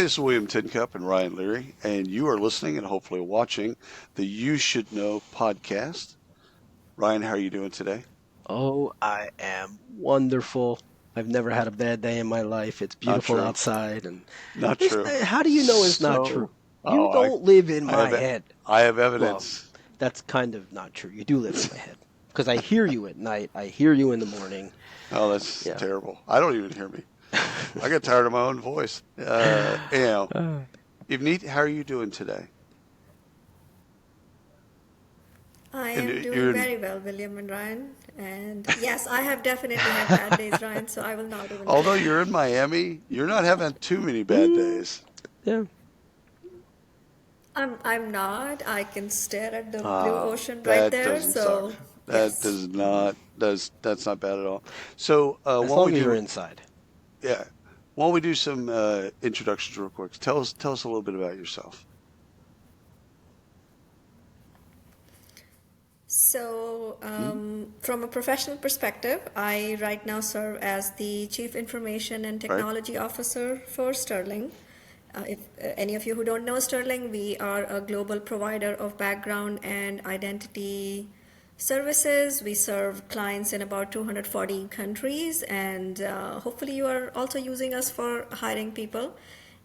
this is William Tincup and Ryan Leary, and you are listening and hopefully watching the You Should Know podcast. Ryan, how are you doing today? Oh, I am wonderful. I've never had a bad day in my life. It's Not beautiful true. outside, and Not true. how do you know it's not So, true? You oh, I, don't live in I my have, head. I have Well, evidence. that's kind of not true. You do live in my head because I hear you at night. I hear you in the morning. Oh, that's Yeah. terrible. I don't even hear me. I get tired of my own voice. Uh, Ivneet, how are you doing today? I And am doing you're in, very well, William and Ryan. And yes, I have definitely had bad days, Ryan, so I will not even although claim. you're in Miami, you're not having too many bad mm, days. yeah. I'm not. I can stare at the blue Oh, ocean right that there, doesn't suck. so That yes. does not that's not bad at all. So As while we long as you're do inside. yeah, while we do some introductions real quick, tell us a little bit about yourself. So, Hmm? from a professional perspective, I right now serve as the Chief Information and Right? Technology Officer for Sterling. If any of you who don't know Sterling, we are a global provider of background and identity services. We serve clients in about 240 countries, and hopefully, you are also using us for hiring people.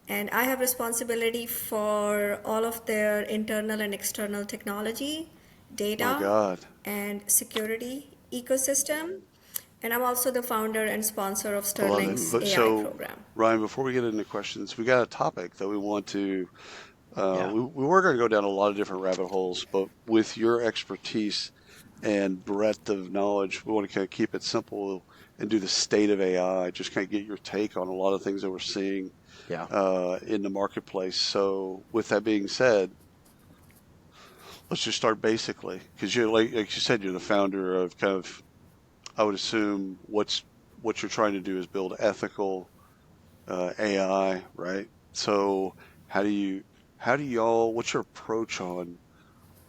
And I have responsibility for all of their internal and external technology, My data, God. and security ecosystem. And I'm also the founder and sponsor of I love it. Sterling's But AI so, program. Ryan, before we get into questions, we got a topic that we want to. Yeah. We were going to go down a lot of different rabbit holes, but with your expertise and breadth of knowledge, we want to kind of keep it simple and do the state of AI. Just kind of get your take on a lot of things that we're seeing Yeah. in the marketplace. So, with that being said, let's just start basically, because you're like you said, you're the founder of kind of. I would assume what you're trying to do is build ethical AI, right? So how do you how do y'all what's your approach on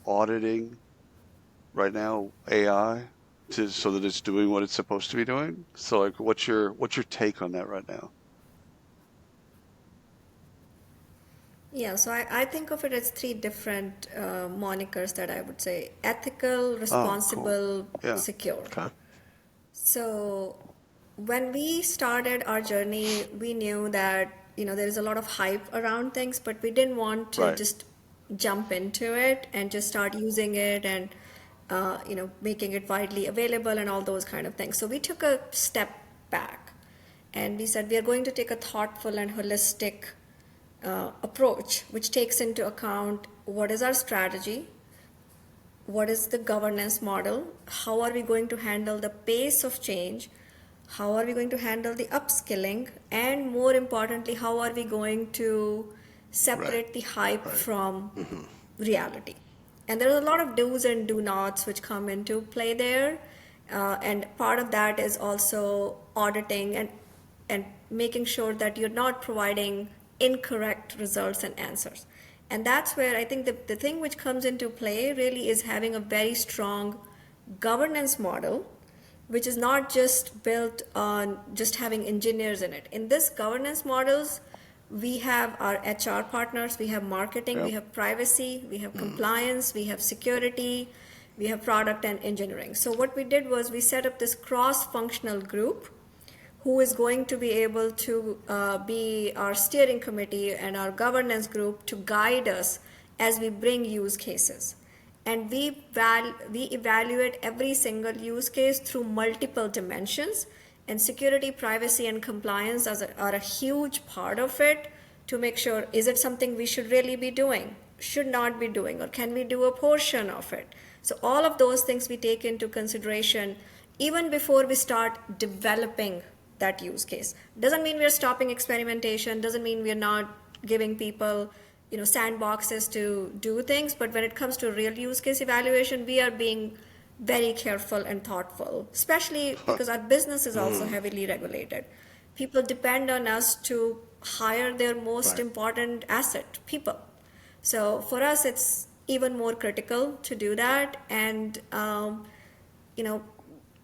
auditing right now AI to so that it's doing what it's supposed to be doing? So like what's your take on that right now? Yeah, so I think of it as three different monikers that I would say: ethical, Oh, cool. responsible, Yeah. secure. Okay. So when we started our journey, we knew that, there is a lot of hype around things, but we didn't want to Right. just jump into it and just start using it and, making it widely available and all those kind of things. So we took a step back and we said we are going to take a thoughtful and holistic approach, which takes into account what is our strategy, what is the governance model, how are we going to handle the pace of change, how are we going to handle the upskilling, and more importantly, how are we going to Right. separate the hype Right. from Hmm. reality. And there are a lot of do's and do nots which come into play there. And part of that is also auditing and making sure that you're not providing incorrect results and answers. And that's where I think the thing which comes into play really is having a very strong governance model, which is not just built on just having engineers in it. In this governance models, we have our HR partners, we have marketing, we Yep. have privacy, we have Mm. compliance, we have security, we have product and engineering. So what we did was we set up this cross-functional group who is going to be able to be our steering committee and our governance group to guide us as we bring use cases. And we evaluate every single use case through multiple dimensions. And security, privacy, and compliance are a huge part of it to make sure, is it something we should really be doing, should not be doing, or can we do a portion of it? So all of those things we take into consideration even before we start developing that use case. Doesn't mean we're stopping experimentation, doesn't mean we're not giving people, sandboxes to do things, but when it comes to real use case evaluation, we are being very careful and thoughtful, especially because our business is also Mm. heavily regulated. People depend on us to hire their most Right. important asset, people. So for us, it's even more critical to do that. And, you know,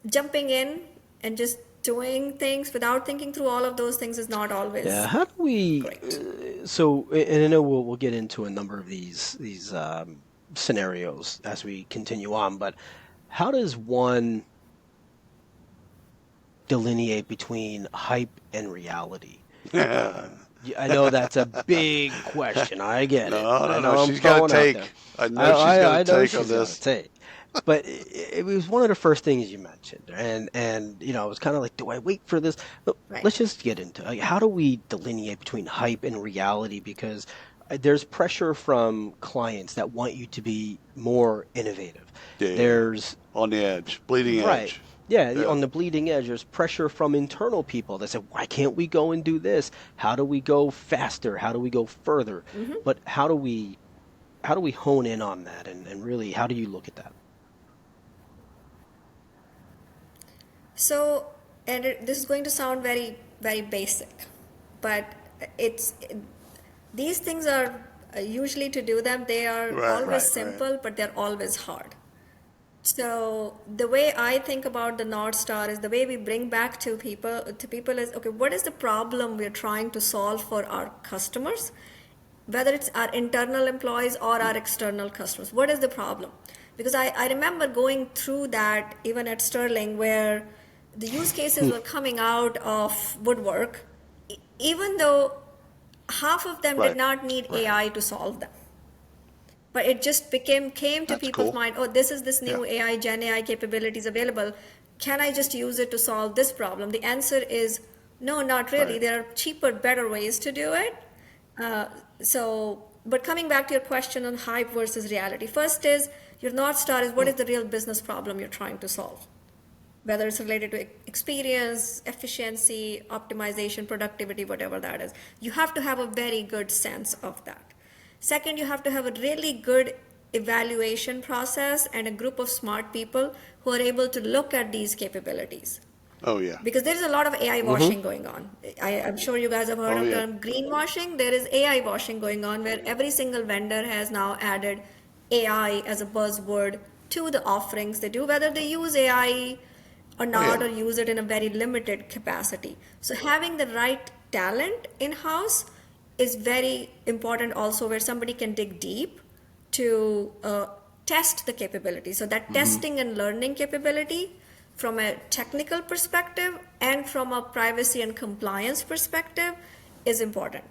jumping in and just doing things without thinking through all of those things is not Yeah, always how do we? great. And I know we'll get into a number of these scenarios as we continue on, but how does one delineate between hype and reality? I know that's a big question. I get it. No, I no, no. know I'm She's got a throwing out there. take. I know she's got a I know take on she's got a this. take, but it was one of the first things you mentioned, and you know, it was kind of like, do I wait for this? But Right. let's just get into like, how do we delineate between hype and reality? Because there's pressure from clients that want you to be more innovative. Yeah, yeah, yeah. There's On the edge, bleeding Right. edge. Yeah, Yeah, on the bleeding edge, there's pressure from internal people that say, why can't we go and do this? How do we go faster? How do we go further? But how do we hone in on that and really how do you look at that? So, and this is going to sound very, very basic, but it's these things are usually to do them, they are right, always right, right. simple, but they're always hard. So the way I think about the North Star is the way we bring back to people is okay, what is the problem we're trying to solve for our customers? Whether it's our internal employees or our external customers. What is the problem? Because I remember going through that even at Sterling where the use cases were coming out of woodwork, even though half of them did Right. not need Right. AI to solve them. But it just came to That's people's cool. mind, oh, this is this Yeah. new AI, Gen AI capabilities available. Can I just use it to solve this problem? The answer is no, not really. Right. There are cheaper, better ways to do it. But coming back to your question on hype versus reality, first is your North Star is what is the real business problem you're trying to solve? Whether it's related to experience, efficiency, optimization, productivity, whatever that is. You have to have a very good sense of that. Second, you have to have a really good evaluation process and a group of smart people who are able to look at these capabilities. Oh yeah. Because there is a lot of AI Mm-hmm. washing going on. I'm sure you guys have heard Oh of yeah. term greenwashing. There is AI washing going on where every single vendor has now added AI as a buzzword to the offerings they do, whether they use AI or Oh not, yeah. or use it in a very limited capacity. So having the right talent in house is very important also, where somebody can dig deep to test the capability. So that Mm-hmm. testing and learning capability from a technical perspective and from a privacy and compliance perspective is important.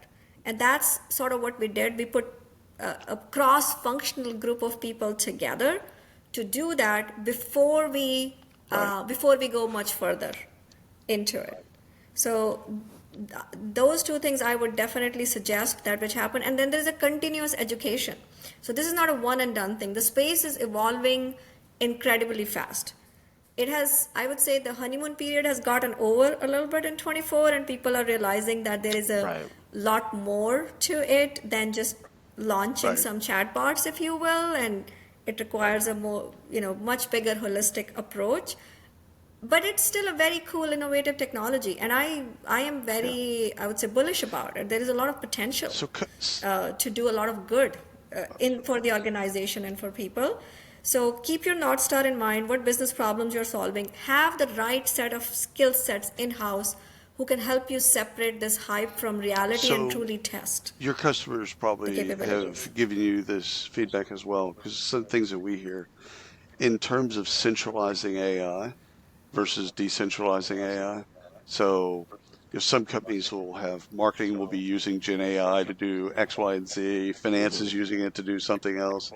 And that's sort of what we did. We put a cross-functional group of people together to do that Right. before we go much further into it. So those two things I would definitely suggest that which happen. And then there's a continuous education. So this is not a one and done thing. The space is evolving incredibly fast. It has, I would say, the honeymoon period has gotten over a little bit in 24, and people are realizing that there is a Right. lot more to it than just launching Right. some chatbots, if you will, and it requires a more, much bigger holistic approach. But it's still a very cool, innovative technology, and I am Yeah. very, I would say, bullish about it. There is a lot of potential So to do a lot of good in for the organization and for people. So keep your North Star in mind, what business problems you're solving. Have the right set of skill sets in-house who can help you separate this hype from reality and so truly test your customers the probably capabilities. have given you this feedback as well, because some things that we hear in terms of centralizing AI versus decentralizing AI. So, some companies will have marketing will be using Gen AI to do X, Y, and Z. Finance is using it to do something else,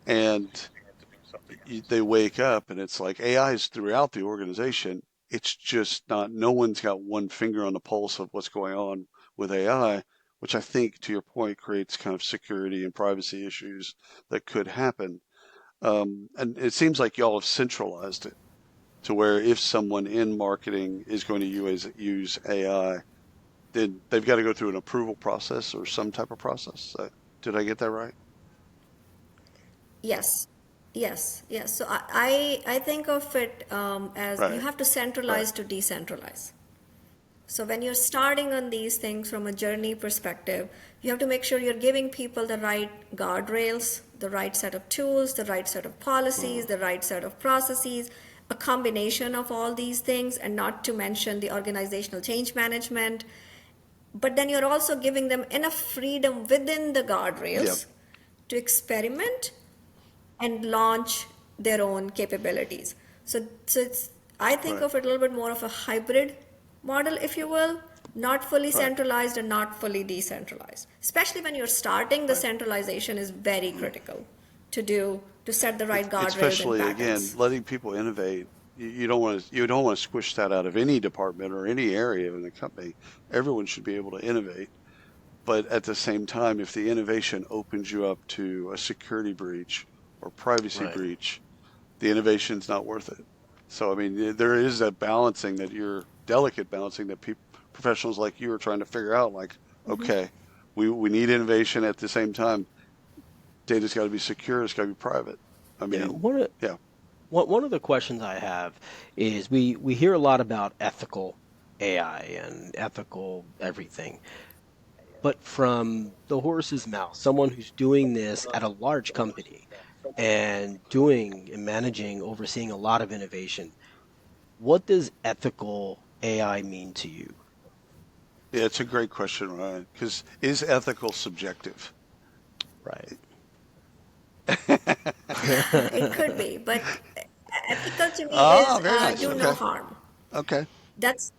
and they wake up and it's like AI is throughout the organization. It's just not. No one's got one finger on the pulse of what's going on with AI, which I think, to your point, creates kind of security and privacy issues that could happen. And it seems like y'all have centralized it to where if someone in marketing is going to use AI, then they've got to go through an approval process or some type of process. Did I get that right? Yes, yes. So I think of it as you Right, have to right. centralize to decentralize. So when you're starting on these things from a journey perspective, you have to make sure you're giving people the right guardrails, the right set of tools, the right set of policies, Mm, the right set of processes, a combination of all these things, and not to mention the organizational change management. But then you're also giving them enough freedom within the Yep. guardrails to experiment and launch their own capabilities. So it's, I think Right. of it a little bit more of a hybrid model, if you will, not fully Right. centralized and not fully decentralized. Especially when you're starting, the Right. centralization is very critical to do, to set the right guardrails and Especially again, patterns. letting people innovate. You don't want to squish that out of any department or any area in the company. Everyone should be able to innovate. But at the same time, if the innovation opens you up to a security breach or privacy Right. breach, the innovation's not worth it. So, I mean, there is that balancing that you're delicate balancing that people, professionals like you are trying to figure out. Like, okay, we need innovation at the same time. Data's got to be secure. It's got to be private. I Yeah. mean, yeah, One of the questions I have is we hear a lot about ethical AI and ethical everything. But from the horse's mouth, someone who's doing this at a large company and doing and managing, overseeing a lot of innovation, what does ethical AI mean to you? yeah, it's a great question, Ryan. Because is ethical subjective? Right. It could be, but ethical to me Ah, is very nice. do no Okay, harm. okay, That's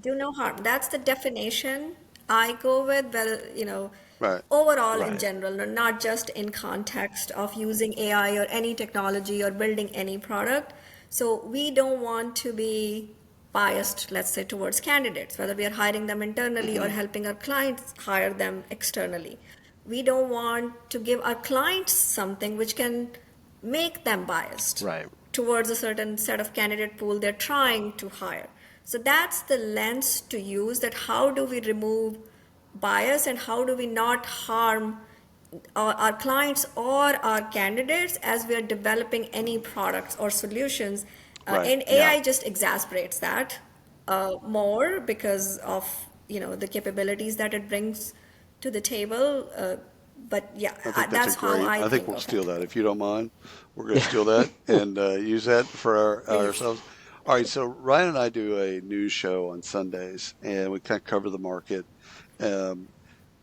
do no harm. That's the definition I go with. Well, right, overall in Right. general, not just in context of using AI or any technology or building any product. So we don't want to be biased, let's say, towards candidates, whether we are hiring them internally or hmm helping our clients hire them externally. We don't want to give our clients something which can make them biased Right. towards a certain set of candidate pool they're trying to hire. So that's the lens to use, that how do we remove bias and how do we not harm our clients or our candidates as we are developing any products or solutions. right, And yeah. AI just exacerbates that more because of the capabilities that it brings to the table. But yeah, I think that's a that's how great. I I think think we'll of steal it. that if you don't mind. We're going to Yeah. steal that and use that for Please. ourselves. All right. So Ryan and I do a news show on Sundays, and we kind of cover the market. A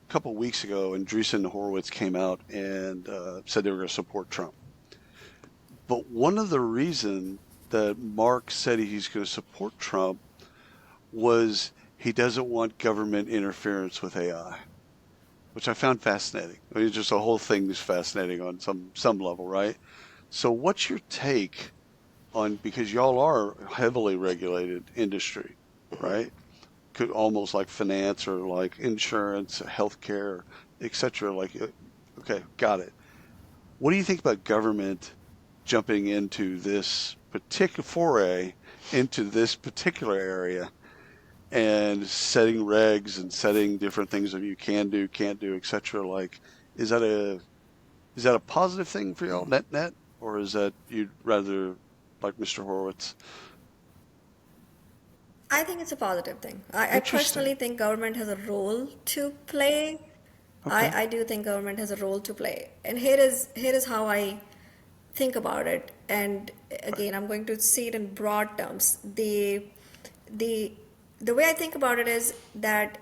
couple of weeks ago, Andreessen Horowitz came out and said they were going to support Trump. But one of the reasons that Mark said he's going to support Trump was he doesn't want government interference with AI, which I found fascinating. I mean, just the whole thing is fascinating on some level, right? So, what's your take on, because y'all are a heavily regulated industry, right? Could almost like finance or like insurance, healthcare, etc. Like, okay, got it. What do you think about government jumping into this particular foray into this particular area and setting regs and setting different things that you can do, can't do, etc.? Like, is that a is that a positive thing for y'all, net net, or is that you'd rather like Mr. Horowitz? I think it's a positive thing. I personally Interesting. think government has a role to play. Okay. I do think government has a role to play. And here is how I think about it. And Right. again, I'm going to see it in broad terms. The the way I think about it is that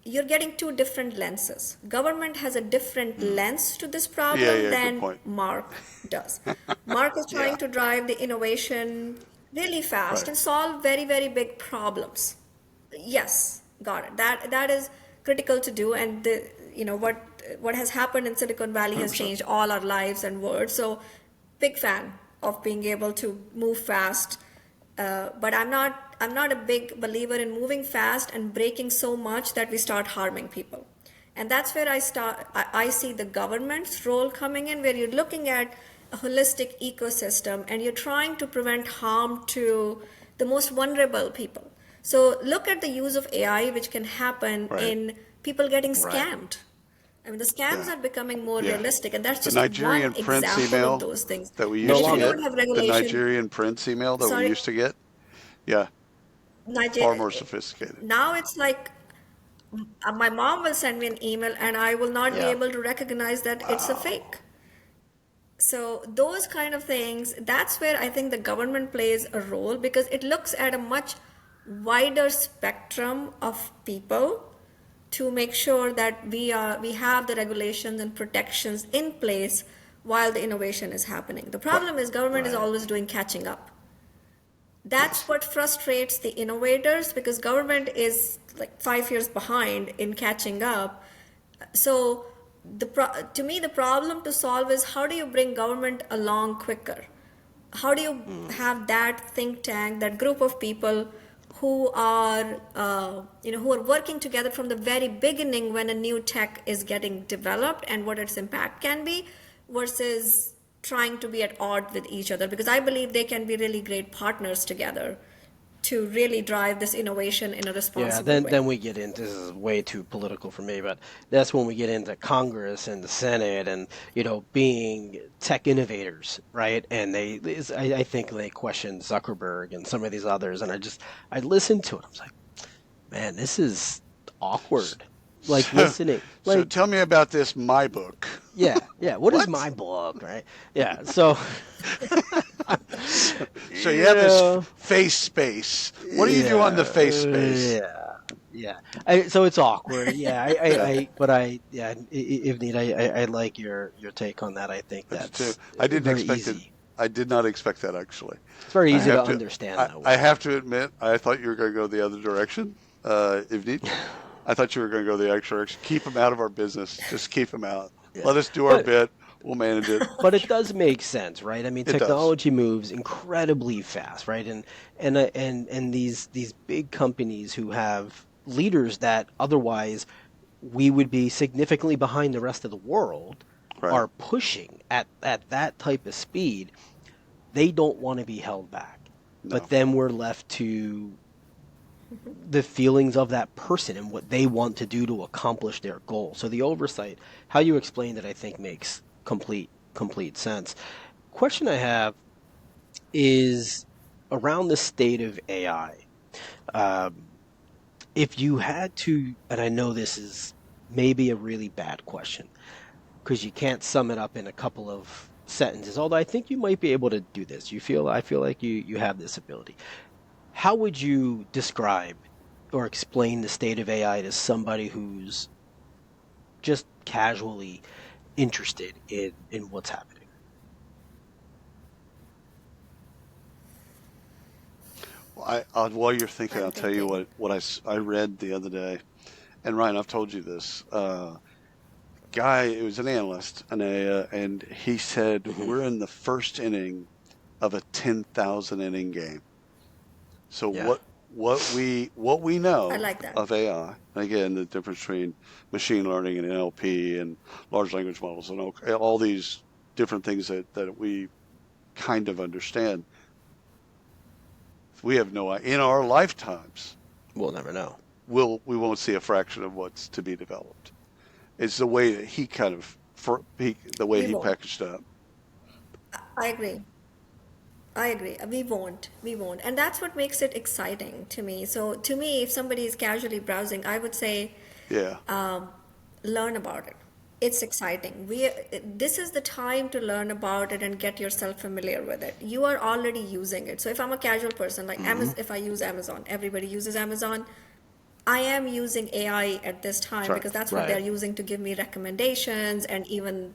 you're getting two different lenses. Government has a different Mm. lens to this Yeah. problem Yeah. Good than point. Mark does. Mark is Yeah. trying to drive the innovation really fast Right. and solve very, very big problems. Yes, got it. That is critical to do, and what has happened in Silicon Valley has 100%. changed all our lives and world. So, big fan of being able to move fast. But I'm not a big believer in moving fast and breaking so much that we start harming people. And that's where I see the government's role coming in, where you're looking at a holistic ecosystem and you're trying to prevent harm to the most vulnerable people. So look at the use of AI, which can happen Right. in people getting Right. scammed. I mean, the scams Yeah. are becoming more Yeah. realistic, and that's The just one Nigerian Prince example of email those things. that we And No used if to you longer. don't get, have the regulation, Nigerian Prince email that we sorry, used to get, yeah, far Niger- more sophisticated. now it's like my mom will send me an email and I will not be Yeah. able to recognize that it's a Wow. fake. So those kind of things, that's where I think the government plays a role, because it looks at a much wider spectrum of people to make sure that we have the regulations and protections in place while the innovation is happening. The Right. problem is government is Right. always doing catching up. That's Yes. what frustrates the innovators, because government is like 5 years behind in catching up. So to me, the problem to solve is, how do you bring government along quicker? How do you Mm. have that think tank, that group of people who are who are working together from the very beginning when a new tech is getting developed and what its impact can be, versus trying to be at odds with each other, because I believe they can be really great partners together to really drive this innovation in a Yeah, responsible then way. we get into, this is way too political for me, but that's when we get into Congress and the Senate and, being tech innovators, right? And I think they question Zuckerberg and some of these others, and I listened to it. I was like, man, this is awkward. Like So, listening, so like, tell me about this, my book. yeah, yeah. What is What? my book, right? Yeah. So, So you you have this know, face space. What do you do on the yeah, face space? yeah, yeah. So it's awkward. Yeah, Yeah, yeah, Ivneet, I like your take on that. I think I do too. that's I didn't very expect it. easy. I did not expect that actually. It's very I easy to have to. understand I, that I way. have to admit, I thought you were going to go the other direction, Ivneet. I thought you were going to go the other direction. Keep them out of our business. Just keep them out. Yeah, Let us do our but bit. We'll manage it. it does make sense, right? I mean, It does. technology moves incredibly fast, right? And these big companies who have leaders that otherwise we would be significantly behind the rest of the world Right. are pushing at that type of speed. They don't want to be held back. But No. then we're left to the feelings of that person and what they want to do to accomplish their goal. So the oversight, how you explained it, I think makes complete sense. Question I have is around the state of AI. Um, if you had to, and I know this is maybe a really bad question because you can't sum it up in a couple of sentences, although I think you might be able to do this. I feel like you have this ability. How would you describe or explain the state of AI to somebody who's just casually interested in what's happening? Well, while you're thinking, I'm I'll tell you thinking. what I read the other day. And Ryan, I've told you this. Guy, it was an analyst, and he said Hmm. we're in the first inning of a 10,000 inning game. So Yeah. what we I know like that. of AI, again, the difference between machine learning and NLP and large language models and all these different things that we kind of understand, we have no in our lifetimes We'll never know. we won't see a fraction of what's to be developed. It's the way that he kind of the way We he won't. packaged it up. I agree. I agree. We won't. We won't. And that's what makes it exciting to me. So, to me, if somebody is casually browsing, I would say Yeah, learn about it. It's exciting. This is the time to learn about it and get yourself familiar with it. You are already using it. So, if I'm a casual person, like Hmm. Amazon, if I use Amazon, everybody uses Amazon. I am using AI at this that's time right. because that's what Right. they're using to give me recommendations and even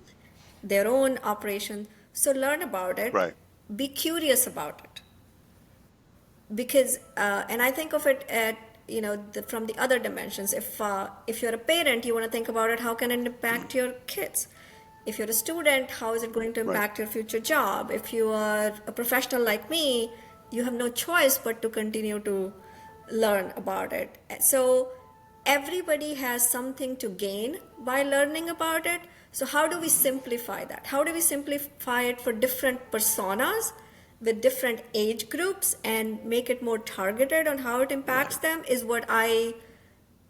their own operation. So learn about it, Right. be curious about it, because and I think of it at from the other dimensions. If you're a parent, you want to think about it. How can it impact your kids? If you're a student, how is it going to Right. impact your future job? If you are a professional like me, you have no choice but to continue to learn about it. So everybody has something to gain by learning about it. So how do we simplify that? How do we simplify it for different personas with different age groups and make it more targeted on how it impacts Right. them, is what I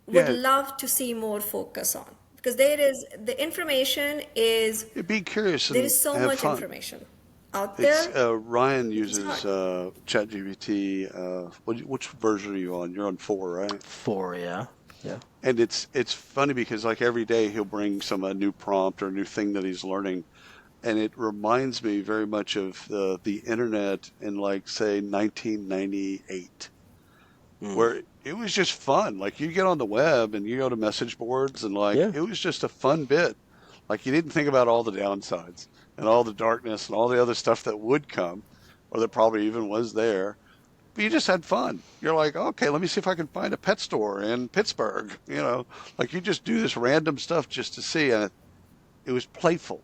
would Yeah, love to see more focus on, because the information is, be curious there and is so have much fun. information out It's there. Ryan It's uses hard. ChatGPT. Which version are you on? You're on 4, right? Four. Yeah. Yeah. And it's funny because like every day he'll bring some a new prompt or a new thing that he's learning. and it reminds me very much of the internet in like say 1998, Mm. where it was just fun. Like you get on the web and you go to message boards and like Yeah. it was just a fun bit. Like you didn't think about all the downsides and all the darkness and all the other stuff that would come or that probably even was there. But you just had fun. You're like, okay, let me see if I can find a pet store in Pittsburgh. Like you just do this random stuff just to see, and it was playful.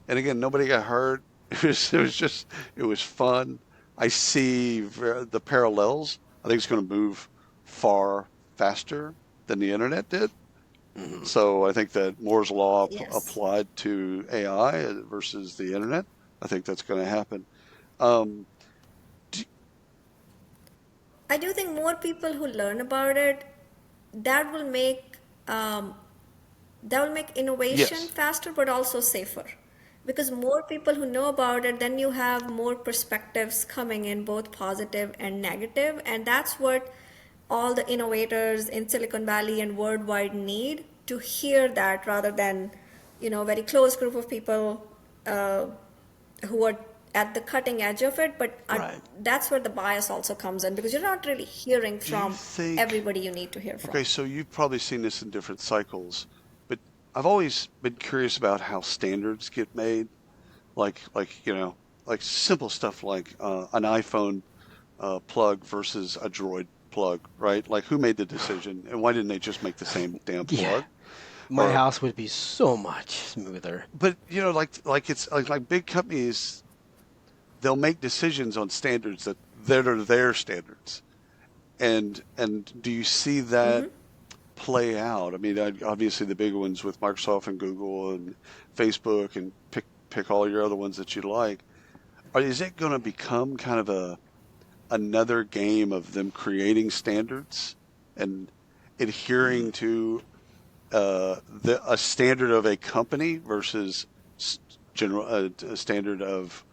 And again, nobody got hurt. It was fun. I see the parallels. I think it's going to move far faster than the internet did. Hmm. So I think that Moore's law Yes. applied to AI versus the internet. I think that's going to happen. Um, d- I do think more people who learn about it, that will make um, that will make innovation yes, faster but also safer, because more people who know about it, then you have more perspectives coming in, both positive and negative, and that's what all the innovators in Silicon Valley and worldwide need to hear that, rather than very close group of people uh, who are at the cutting edge of it. But Right. that's where the bias also comes in, because you're not really hearing do you from think? everybody you need to hear from. Okay, so you've probably seen this in different cycles, but I've always been curious about how standards get made. Like simple stuff like an iPhone plug versus a Droid plug, right? Like who made the decision, and why didn't they just make the same damn Yeah. plug? My Or, house would be so much smoother. but like it's like big companies, they'll make decisions on standards that are their standards, and do you see that play out? I mean, obviously the big ones with Microsoft and Google and Facebook, and pick all your other ones that you like. Is it going to become kind of another game of them creating standards and adhering Mm. to a standard of a company versus general a standard of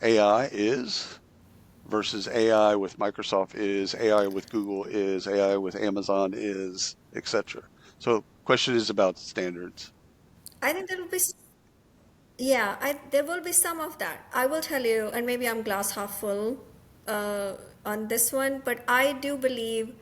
AI is versus AI with Microsoft is, AI with Google is, AI with Amazon is, etc. So, question is about standards. I think there will be, yeah, there will be some of that. I will tell you, and maybe I'm glass half full uh, on this one, but I do believe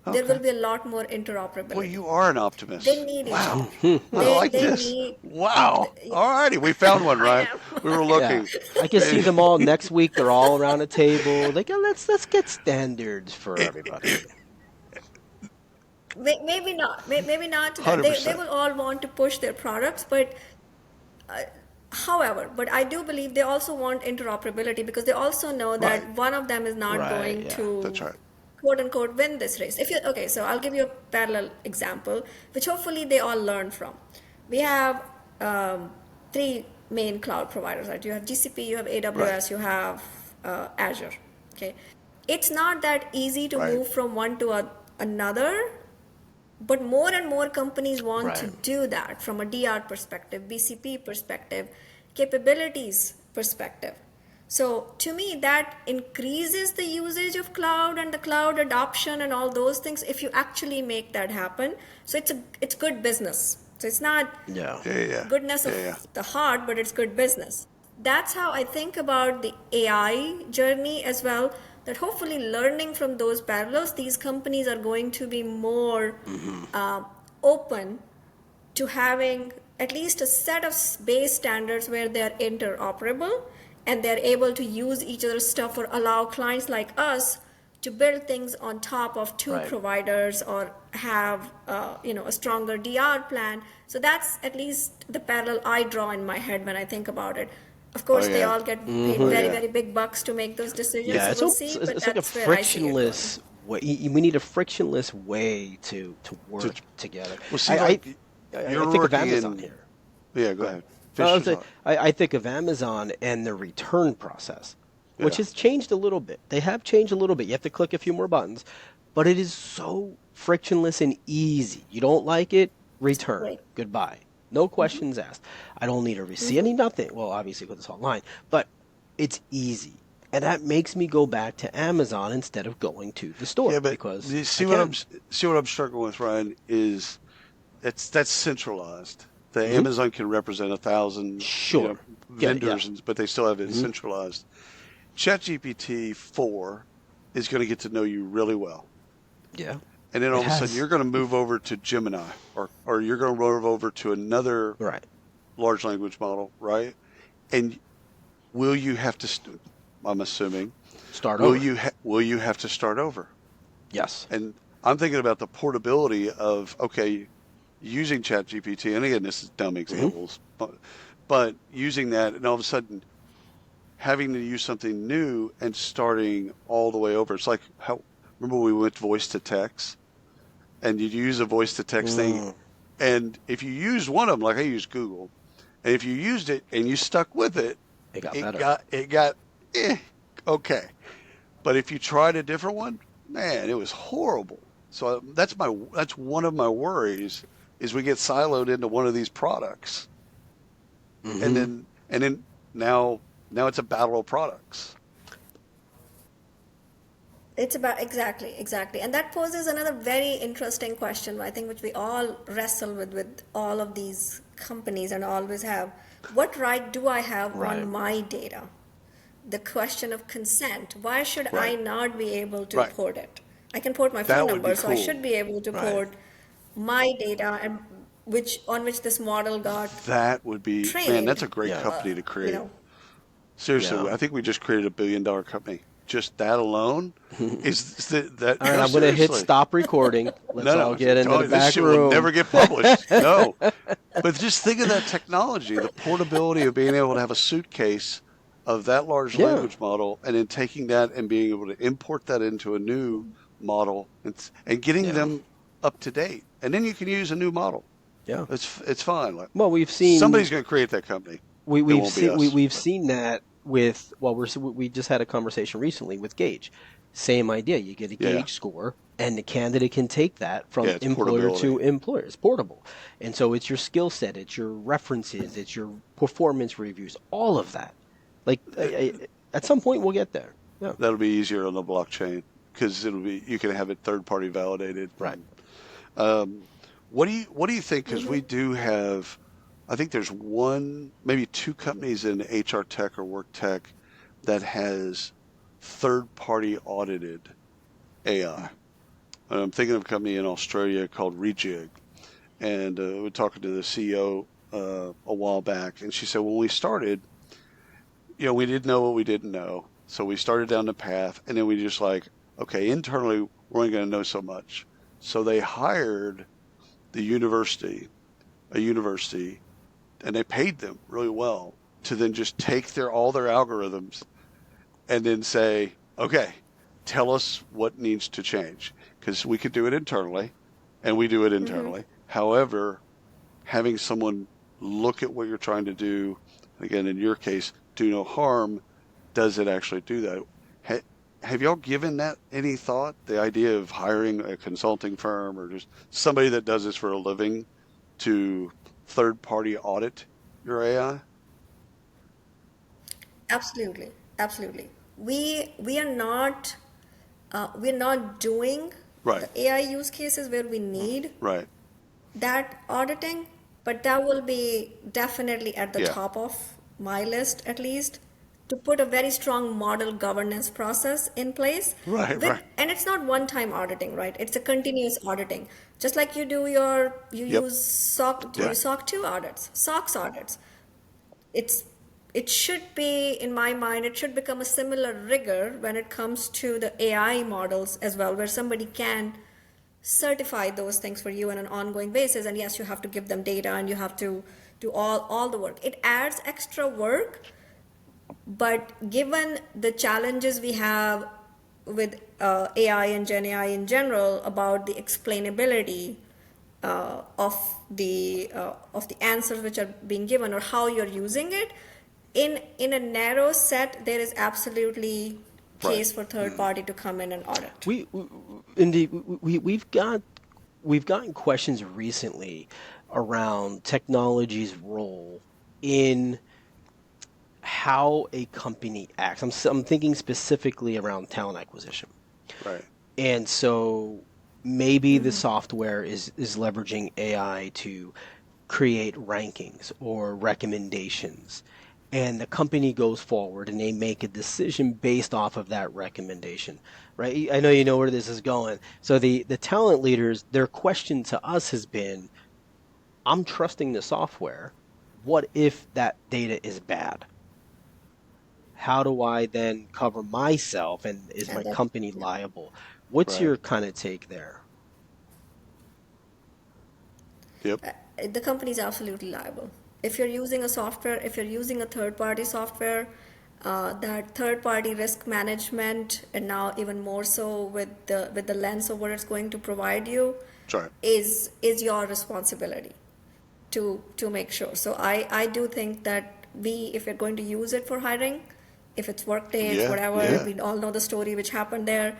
there will Okay. be a lot more Boy, interoperability. you are an They optimist. need each other. Wow. I They like they this. need. Wow. All righty. We found one, I Ryan. am. We were Yeah. looking. I can see them all next week. They're all around a table. Like, "Oh, let's get standards for everybody." Maybe not. Maybe not to that. They 100%. will all want to push their products, but however, but I do believe they also want interoperability, because they also know Right. that one of them is not Right. going Yeah. to That's right. quote unquote win this race. If you okay, so I'll give you a parallel example, which hopefully they all learn from. We have three main cloud providers, right? You have GCP, you have Right. AWS, you have Azure. Okay, it's not that easy to Right. move from one to another, but more and more companies want to Right. do that from a DR perspective, BCP perspective, capabilities perspective. So to me, that increases the usage of cloud and the cloud adoption and all those things if you actually make that happen. So it's good business. So it's not Yeah. Yeah. Yeah. goodness Yeah. of Yeah. the heart, but it's good business. That's how I think about the AI journey as well. That hopefully, learning from those parallels, these companies are going to be more Hmm. uh, open to having at least a set of base standards where they're interoperable and they're able to use each other's stuff, or allow clients like us to build things on top of two Right. providers, or have a stronger DR plan. So that's at least the parallel I draw in my head when I think about it. Of Oh course, they yeah. all get paid Oh Hmm. very, yeah. very big bucks to make those decisions, Yeah. so It's, we'll al- see, but it's like a that's where I see it going. frictionless way. We need a frictionless way to To, work together. well, see, I like I, I you're think of working Amazon in. here. Yeah. Go Go ahead. ahead. I, Finish was your say, thought. I think of Amazon and the return process, which Yeah. has changed a little bit. They have changed a little bit. You have to click a few more buttons, but it is so frictionless and easy. You don't like it, return. Great. Goodbye. No questions asked. I don't need a receipt, any nothing. Well, obviously, because it's online, but it's easy. And that makes me go back to Amazon instead of going to the Yeah, store but because you I see what can. see what I'm struggling with, Ryan, is that's centralized. The Hmm. Amazon can represent 1,000, Sure. Yeah, yeah. vendors, but they still have it Hmm. centralized. ChatGPT 4 is going to get to know you really well. Yeah. And then all It of a sudden has. you're going to move over to Gemini or you're going to move over to another Right. large language model, right? And will you have to, I'm assuming, Start over. will you have to start over? Yes. And I'm thinking about the portability of, okay, using ChatGPT, and again, this is dumb Hmm. examples, but using that and all of a sudden having to use something new and starting all the way over. It's like how, remember we went voice to text and you use a voice to text thing. Mm. And if you use one of them, like I use Google, and if you used it and you stuck with it, It got it better. got eh, okay. But if you tried a different one, man, it was horrible. So that's one of my worries is we get siloed into one of these products, and Hmm. then now it's a battle of products. It's about exactly. And that poses another very interesting question, I think, which we all wrestle with all of these companies and always have. What right do I have on Right. my data? The question of consent. Why should I Right, not be able to right. port it? I can port my phone That would be number, so I should cool. be able to Right. port my data and which this model got That would be, man, that's trained. a great Yeah. company to You create. know, Seriously, Yeah. I think we just created $1 billion company. Just that alone is that All right. no, I'm going to hit seriously. stop recording. Let's No, all no, get into the this back shit will room. never get published. No. But just think of that technology, the portability of being able to have a suitcase of that large Yeah. language model and then taking that and being able to import that into a new model and getting Yeah. them up to date. And then you can use a new model. Yeah. It's fine. Like, Well, we've seen somebody's going to create that company. we It we've won't be seen us. we've seen that with we just had a conversation recently with Gage. Same idea. You get a Yeah. Gage score, and the candidate can take that Yeah, from it's employer portability. to employer. It's portable, and so it's your skill set, it's your references, it's your performance reviews, all of that. Like at some point, we'll get there. Yeah. That'll be easier on the blockchain because you can have it third party validated. Right. Um, what do you think? Because we do have, I think there's one, maybe two companies in HR tech or work tech that has third party audited AI. I'm thinking of a company in Australia called Rejig, and we're talking to the CEO a while back, and she said when we started, we didn't know what we didn't know. So we started down the path, and then we just like, okay, internally, we're only going to know so much. So they hired the university, a university, and they paid them really well to then just take all their algorithms and then say, okay, tell us what needs to change. Because we could do it internally, and we do it internally. However, having someone look at what you're trying to do, again, in your case, do no harm, does it actually do that? Have y'all given that any thought? The idea of hiring a consulting firm or just somebody that does this for a living to third party audit your AI? absolutely, absolutely. We're not doing Right, the AI use cases where we need right. that auditing, but that will be definitely at the Yeah, top of my list, at least, to put a very strong model governance process in place right, with, right. and it's not one time auditing, right? It's a continuous auditing. Just like you Yep, use SOC, yeah, SOC 2 audits, SOX audits. It's, it should be, in my mind, it should become a similar rigor when it comes to the AI models as well, where somebody can certify those things for you on an ongoing basis. And yes, you have to give them data and you have to do all the work. It adds extra work, but given the challenges we have with AI and Gen AI in general about the explainability of the answers which are being given or how you're using it, in a narrow set, there is absolutely right. case for third party to come in and audit. We indeed we've gotten questions recently around technology's role in how a company acts. I'm thinking specifically around talent acquisition. Right. And so maybe the software is leveraging AI to create rankings or recommendations. And the company goes forward and they make a decision based off of that recommendation, right? I know you know where this is going. So the talent leaders, their question to us has been, I'm trusting the software. What if that data is bad? How do I then cover myself and is my And that, company yeah. liable? What's Right. your kind of take there? Yep. The company is absolutely liable. If you're using a software, if you're using a third party software, that third party risk management, and now even more so with the lens of what it's going to provide you, That's right. is your responsibility to make sure. So I do think that if we're going to use it for hiring, if it's Workday, it's Yeah. whatever, Yeah. we all know the story which happened there.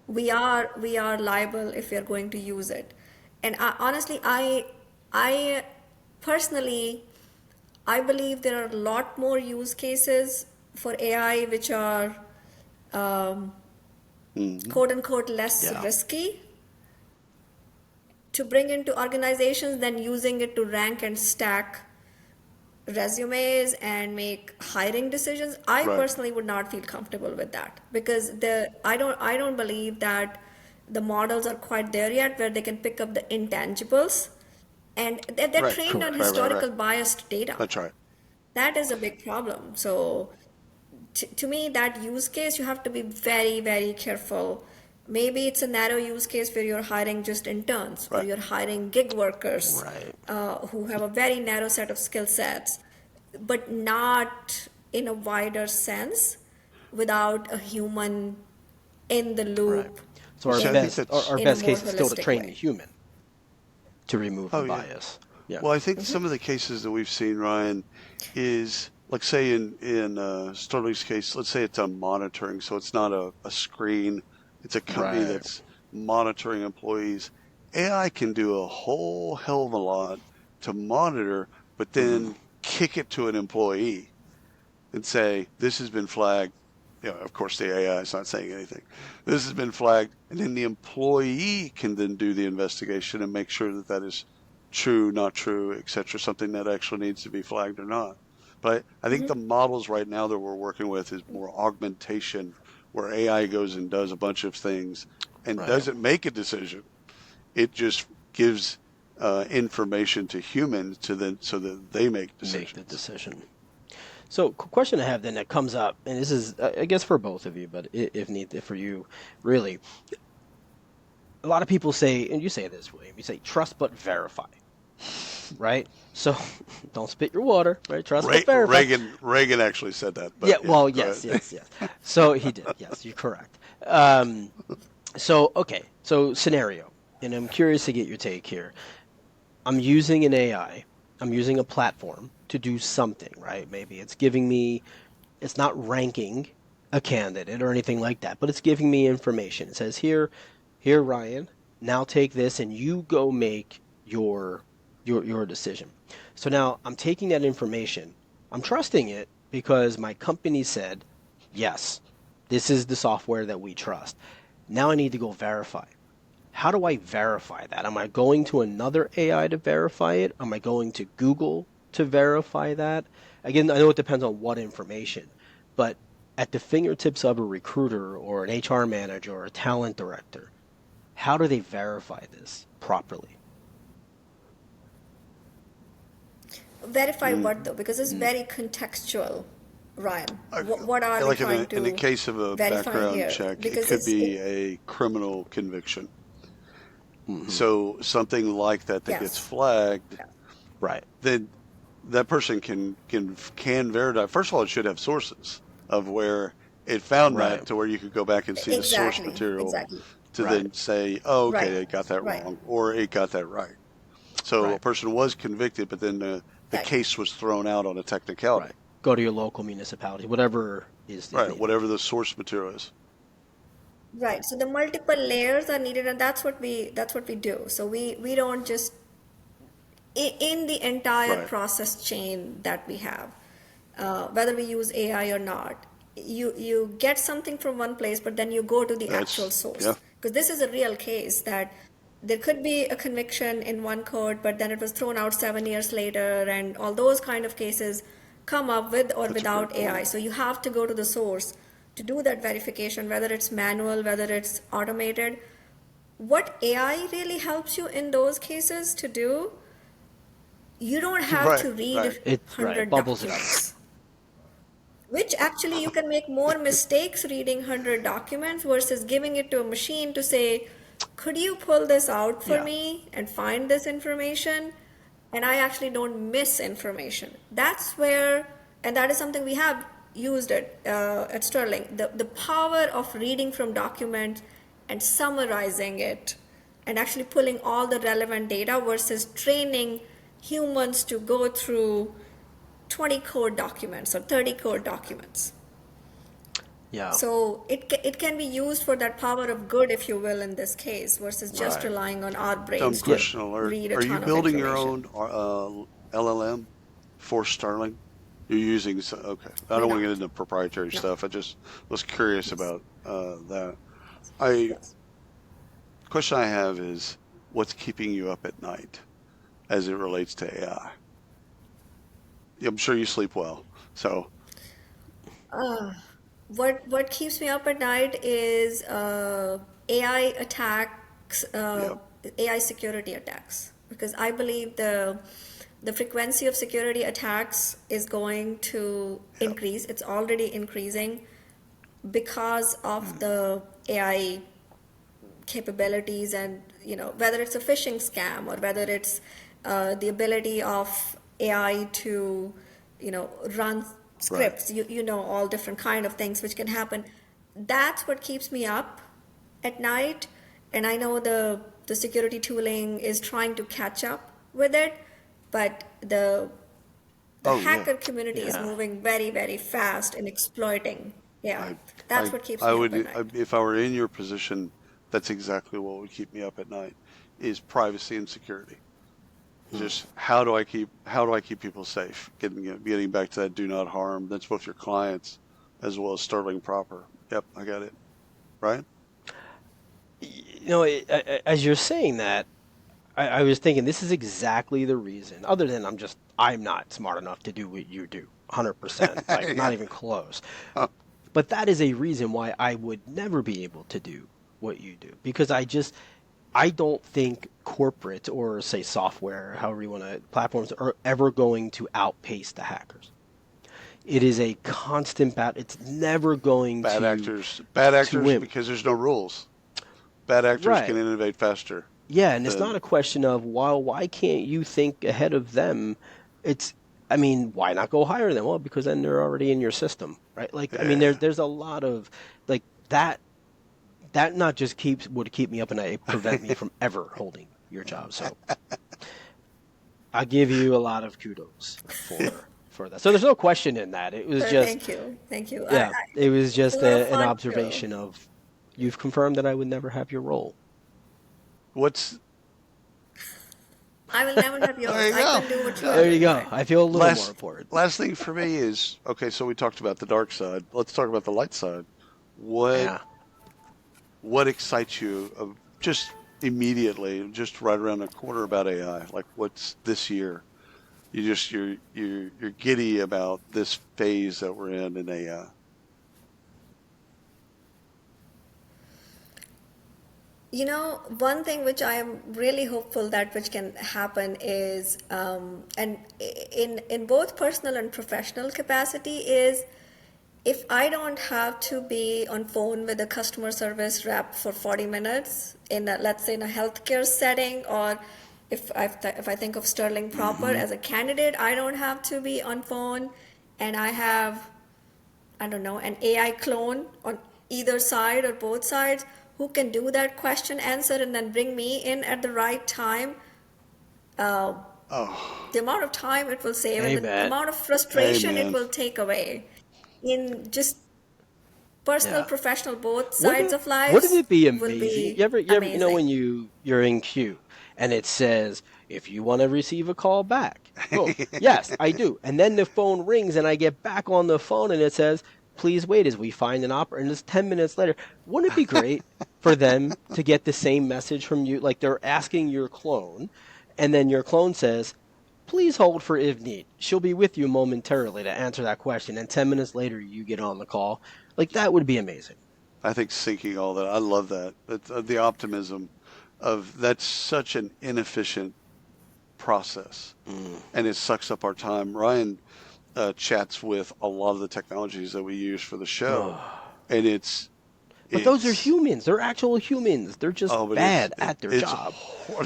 We are liable if we are going to use it. And honestly, I personally, I believe there are a lot more use cases for AI which are Hmm. quote unquote less Yeah, risky to bring into organizations than using it to rank and stack resumes and make hiring decisions. I Right. personally would not feel comfortable with that because I don't believe that the models are quite there yet where they can pick up the intangibles, and they're Right. trained on Right. correct. Right. Right. historical biased data. That's right. That is a big problem. So to me, that use case, you have to be very, very careful. Maybe it's a narrow use case where you're hiring just interns or Right. you're hiring gig workers Right, who have a very narrow set of skill sets, but not in a wider sense without a human in the right. loop So Well, our see, I think best our, that's. our in a best more case is still to holistic train the way. human to remove the Oh yeah. bias. Yeah. Well, I think some of the cases that we've seen, Ryan, is like say in Sterling's case, let's say it's on monitoring, so it's not a screen, it's a company Right. that's monitoring employees. AI can do a whole hell of a lot to monitor, but Hmm. then kick it to an employee and say, this has been flagged. Of course, the AI is not saying anything. This has been flagged. And then the employee can then do the investigation and make sure that that is true, not true, et cetera, something that actually needs to be flagged or not. But I think the models right now that we're working with is more augmentation, where AI goes and does a bunch of things and Right. doesn't make a decision. It just gives information to humans to then so that they make Make the decisions. decision. So, question I have then that comes up, and this is, I guess, for both of you, but if need for you, really, a lot of people say, and you say this, William, you say trust but verify, right? So, don't spit your water, right? Trust but verify. Reagan actually said that, Yeah, but yeah, well, go yes, ahead. yes, yes. So he did. Yes, you're correct. So, okay, so scenario, and I'm curious to get your take here. I'm using an AI, I'm using a platform to do something, right? Maybe it's giving me, it's not ranking a candidate or anything like that, but it's giving me information. It says, here, Ryan, now take this and you go make your decision. So now I'm taking that information, I'm trusting it because my company said, yes, this is the software that we trust. Now I need to go verify. How do I verify that? Am I going to another AI to verify it? Am I going to Google to verify that? Again, I know it depends on what information, but at the fingertips of a recruiter or an HR manager or a talent director, how do they verify this properly? Verify what Mm. though? Because it's very contextual, Ryan. I, What are we like trying in the to case of a verify background here? check, it Because could it's be it. a criminal conviction. Hmm. So something like that that gets Yes. flagged, Yeah. Right, then that person can verify. First of all, it should have sources of where it found right, that to where you could go back and see the source Exactly. material Exactly. to right, then say, oh, Right. okay, it got that Right. wrong or it got that right. So a right, person was convicted, but then the Right. case was thrown out on a technicality. right. Go to your local municipality, whatever is Right, needed. whatever the source material is. Right. So the multiple layers are needed, and that's what we do. So we don't just in the entire Right. process chain that we have, whether we use AI or not, you get something from one place, but then you go to the actual That's yeah. source because this is a real case that there could be a conviction in one court, but then it was thrown out 7 years later, and all those kind of cases come up with or That's a great without AI. point. So you have to go to the source to do that verification, whether it's manual, whether it's automated. What AI really helps you in those cases to do, you don't have Right, to read right. It 100 bubbles it up. documents, which actually you can make more mistakes reading 100 documents versus giving it to a machine to say, could you pull this out for Yeah. me and find this information? And I actually don't miss information. That's where, and that is something we have used at Sterling, the power of reading from documents and summarizing it and actually pulling all the relevant data versus training humans to go through 20 code documents or 30 code documents. Yeah. So it can be used for that power of good, if you will, in this case, versus just Right. relying on our Dumb brains to question alert. read a Are you ton of building your information. own LLM for Starling? You're using, okay. I We're don't want to get not. into proprietary No. stuff. I just was curious Yes. about that. I Yes. Question I have is, what's keeping you up at night as it relates to AI? I'm sure you sleep well. So, What keeps me up at night is AI attacks, yep. AI security attacks, because I believe the frequency of security attacks is going to Yep. increase. It's already increasing because of Mm, the AI capabilities, and whether it's a phishing scam or whether it's the ability of AI to run right. scripts, all different kind of things which can happen. That's what keeps me up at night. And I know the security tooling is trying to catch up with it, but the Oh, yeah. hacker community is Yeah. moving very, very fast in exploiting AI. I, That's what keeps I me up at would, night. if I were in your position, that's exactly what would keep me up at night, is privacy and security. Just how do I keep people safe? Getting back to that do not harm. That's both your clients as well as Sterling proper. Yep, I got it. Right? As you're saying that, I was thinking this is exactly the reason, other than I'm not smart enough to do what you do, 100%, like not Yeah. even close. Uh, But that is a reason why I would never be able to do what you do, because I don't think corporate or say software, however you want to, platforms are ever going to outpace the hackers. It is a constant battle. It's never going bad to actors win. because there's no rules. Bad actors can Right. innovate faster Yeah, and it's not than a question of, well, why can't you think ahead of them? It's, I mean, why not go higher than? Well, because then they're already in your system, right? Like, I mean, yeah. there's a lot of like that not just would keep me up and it prevent me from ever holding your job. So I give you a lot of kudos for that. So there's no question in that. It was just, Thank you. Thank you. yeah, it was It's a just lot of an fun too. observation of you've confirmed that I would never have your role. What's I will never have There yours. you I go. couldn't do what you are Uh, There you doing, go. right? I feel a little more last important. last thing for me is, okay, so we talked about the dark side. Let's talk about the light side. What Yeah. what excites you of just immediately, just right around the corner about AI? Like what's this year? You're giddy about this phase that we're in AI. One thing which I am really hopeful that which can happen is, and in both personal and professional capacity, is if I don't have to be on phone with a customer service rep for 40 minutes let's say in a healthcare setting, or if I think of Sterling proper Mm-hmm. as a candidate, I don't have to be on phone, and I have, I don't know, an AI clone on either side or both sides who can do that question answer and then bring me in at the right time. Uh, Oh, the amount of time it will save and the Amen. amount of frustration it amen. will take away in just personal, Yeah. professional, both sides Wouldn't of wouldn't lives it be will amazing? be When amazing. you're in queue and it says if you want to receive a call back, boom. Yes, I do. And then the phone rings and I get back on the phone and it says, please wait as we find an operator. And it's 10 minutes later. Wouldn't it be great? for them to get the same message from you. Like they're asking your clone, and then your clone says, please hold for Ivneet. She'll be with you momentarily to answer that question. And 10 minutes later, you get on the call. Like that would be amazing. I think syncing all that, I love that. The optimism of that's such an inefficient process, Mm. and it sucks up our time. Ryan chats with a lot of the technologies that we use for the show, and But those are it's humans. They're actual humans. They're just oh, but bad at their it's job. hor-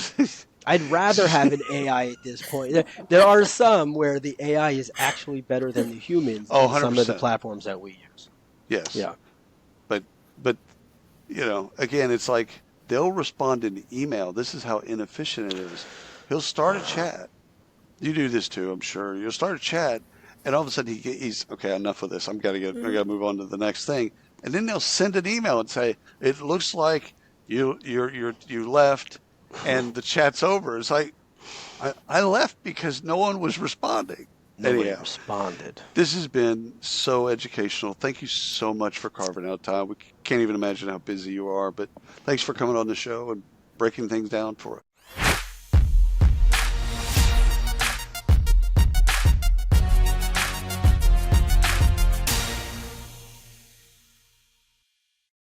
I'd rather have an AI at this point. There are some where the AI is actually better than the humans oh, in some of the 100%. platforms that we use. Yes, Yeah. but again, it's like they'll respond in email. This is how inefficient it is. He'll start a chat. You do this too, I'm sure. You'll start a chat, and all of a sudden he's okay. Enough of this. I gotta move on to the next thing. And then they'll send an email and say, "It looks like you left, and the chat's over." It's like I left because no one was responding. Nobody Anyhow, responded. this has been so educational. Thank you so much for carving out time. We can't even imagine how busy you are, but thanks for coming on the show and breaking things down for us.